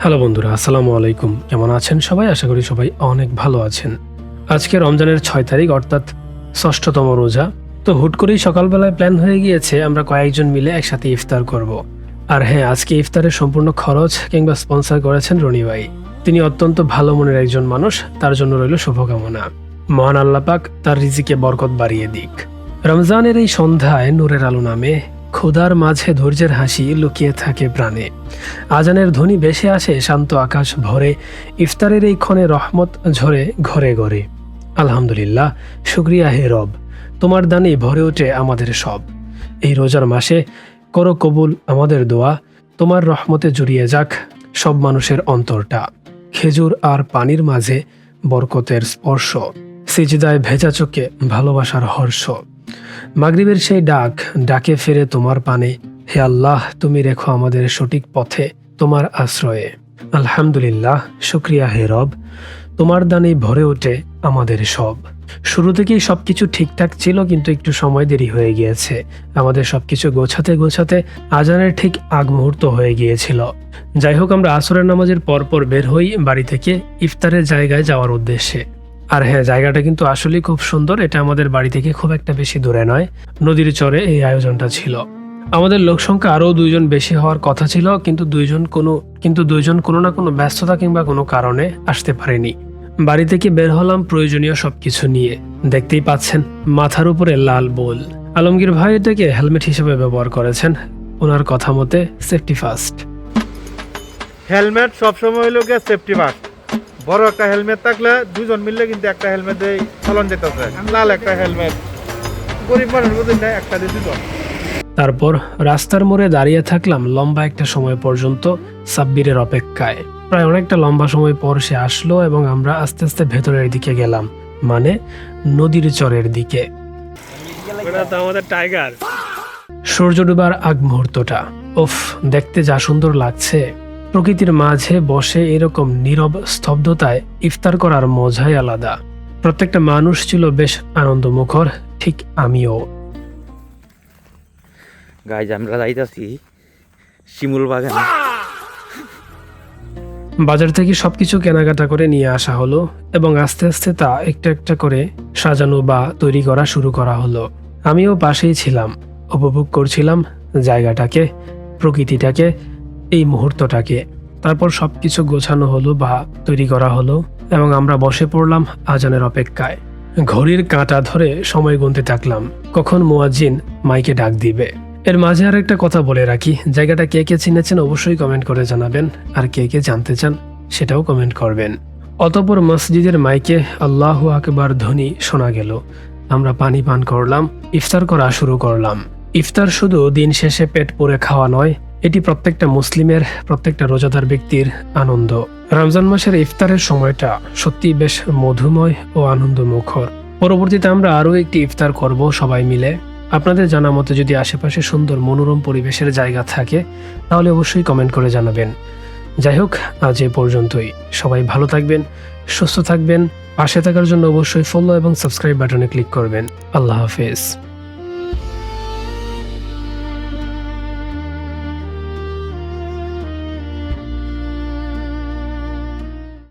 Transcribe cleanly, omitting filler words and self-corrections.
Hello বন্ধুরা, আসসালামু আলাইকুম। কেমন আছেন সবাই? আশা করি সবাই অনেক ভালো আছেন। আজকে রমজানের 6 তারিখ, অর্থাৎ 6তম রোজা। তো হুট করেই সকালবেলায় প্ল্যান হয়ে গিয়েছে আমরা কয়েকজন মিলে একসাথে ইফতার করব। আর হ্যাঁ, আজকে ইফতারের সম্পূর্ণ খরচ কিংবা স্পন্সর করেছেন রনি ভাই। তিনি অত্যন্ত ভালো মনের একজন মানুষ, তার জন্য রইল শুভকামনা। মহান আল্লাহ পাক তার রিজিকে বরকত বাড়িয়ে দিক। রমজানের এই সন্ধ্যায় নূরের আলো নামে, ক্ষুধার মাঝে ধৈর্যের হাসি লুকিয়ে থাকে প্রাণে। আজানের ধ্বনি ভেসে আসে শান্ত আকাশ ভরে, ইফতারের এই ক্ষণে রহমত ঝরে ঘরে ঘরে। আলহামদুলিল্লাহ, শুকরিয়া হে রব, তোমার দানে ভরে ওঠে আমাদের সব। এই রোজার মাসে করো কবুল আমাদের দোয়া, তোমার রহমতে জড়িয়ে যাক সব মানুষের অন্তরটা। খেজুর আর পানির মাঝে বরকতের স্পর্শ, সিজদায় ভেজা চোখে ভালোবাসার হর্ষ। মাগরিবের সেই ডাকে ফিরে তোমার পানে, হে আল্লাহ তুমি রেখো আমাদের সঠিক পথে তোমার আশ্রয়ে। আলহামদুলিল্লাহ, শুকরিয়া হে রব, তোমার দানে ভরে ওঠে আমাদের সব। শুরু থেকেই সবকিছু ঠিকঠাক ছিল, কিন্তু একটু সময় দেরি হয়ে গিয়েছে। আমাদের সবকিছু গোছাতে গোছাতে আজানের ঠিক আগ মুহূর্ত হয়ে গিয়েছিল। যাই হোক, আমরা আসরের নামাজের পরপর বের হই বাড়ি থেকে ইফতারের জায়গায় যাওয়ার উদ্দেশ্যে। আর হ্যাঁ, জায়গাটা কিন্তু আসলেই খুব সুন্দর। এটা আমাদের বাড়ি থেকে খুব একটা বেশি দূরে নয়, নদীর চরে এই আয়োজনটা ছিল। আমাদের লোক সংখ্যা আরও 2 জন বেশি হওয়ার কথা ছিল, কিন্তু দুইজন কোনো না কোনো ব্যস্ততা কিংবা কোনো কারণে আসতে পারেনি। বাড়ি থেকে বের হলাম প্রয়োজনীয় সবকিছু নিয়ে। দেখতেই পাচ্ছেন মাথার উপরে লাল বোল। আলমগীর ভাই এটাকে হেলমেট হিসেবে ব্যবহার করেছেন। ওনার কথা মতে সেফটি ফার্স্ট। হেলমেট সবসময় হইল গিয়ে সেফটি ফার্স্ট। বড় একটা হেলমেট থাকলে 2 জন মিললে কিন্তু একটা হেলমেট দিয়ে চলন যেতেছে। লাল একটা হেলমেট, গরিব মানুষ বুঝেন না, একটা দিয়ে 2 জন। তারপর রাস্তার মোড়ে দাঁড়িয়ে থাকলাম লম্বা একটা সময় পর্যন্ত সাব্বিরের অপেক্ষায়। প্রায় অনেকটা লম্বা সময় পর সে আসলো এবং আমরা আস্তে আস্তে ভেতরের দিকে গেলাম, মানে নদীর চরের দিকে। আমাদের টাইগার। সূর্য ডুবার আগ মুহূর্তটা, উফ, দেখতে যা সুন্দর লাগছে। প্রকৃতির মাঝে বসে এরকম নীরব স্তব্ধতায় ইফতার করার মজাই আলাদা। প্রত্যেকটা মানুষ ছিল বেশ আনন্দমুখর, ঠিক আমিও। গাইজ আমরা যাইতাছি শিমুল বাগানে। বাজার থেকে সবকিছু কেনাকাটা করে নিয়ে আসা হলো এবং আস্তে আস্তে তা একটা একটা করে সাজানো বা তৈরি করা শুরু করা হলো। আমিও পাশেই ছিলাম, উপভোগ করছিলাম জায়গাটাকে, প্রকৃতিটাকে, এই মুহূর্তটাকে। তারপর সবকিছু গোছানো হলো বা তৈরি করা হলো এবং আমরা বসে পড়লাম আজানের অপেক্ষায়। ঘড়ির কাঁটা ধরে সময় গুনতে থাকলাম, কখন মুয়াজ্জিন মাইকে ডাক দিবে। এর মাঝে আর একটা কথা বলে রাখি, জায়গাটা কে কে চিনেছেন অবশ্যই কমেন্ট করে জানাবেন, আর কে কে জানতে চান সেটাও কমেন্ট করবেন। অতঃপর মসজিদের মাইকে আল্লাহু আকবার ধ্বনি শোনা গেল। আমরা পানি পান করলাম, ইফতার করা শুরু করলাম। ইফতার শুধু দিন শেষে পেট পুরে খাওয়া নয়, এটি প্রত্যেকটা মুসলিমের, প্রত্যেকটা রোজাদার ব্যক্তির আনন্দ। রমজান মাসের ইফতারের সময়টা সত্যি বেশ মধুময় ও আনন্দমুখর। পরবর্তীতে আমরা আরও একটি ইফতার করব সবাই মিলে। আপনাদের জানা মতে যদি আশেপাশে সুন্দর মনোরম পরিবেশের জায়গা থাকে তাহলে অবশ্যই কমেন্ট করে জানাবেন। যাই হোক, আজ এ পর্যন্তই। সবাই ভালো থাকবেন, সুস্থ থাকবেন। পাশে থাকার জন্য অবশ্যই ফলো এবং সাবস্ক্রাইব বাটনে ক্লিক করবেন। আল্লাহ হাফেজ।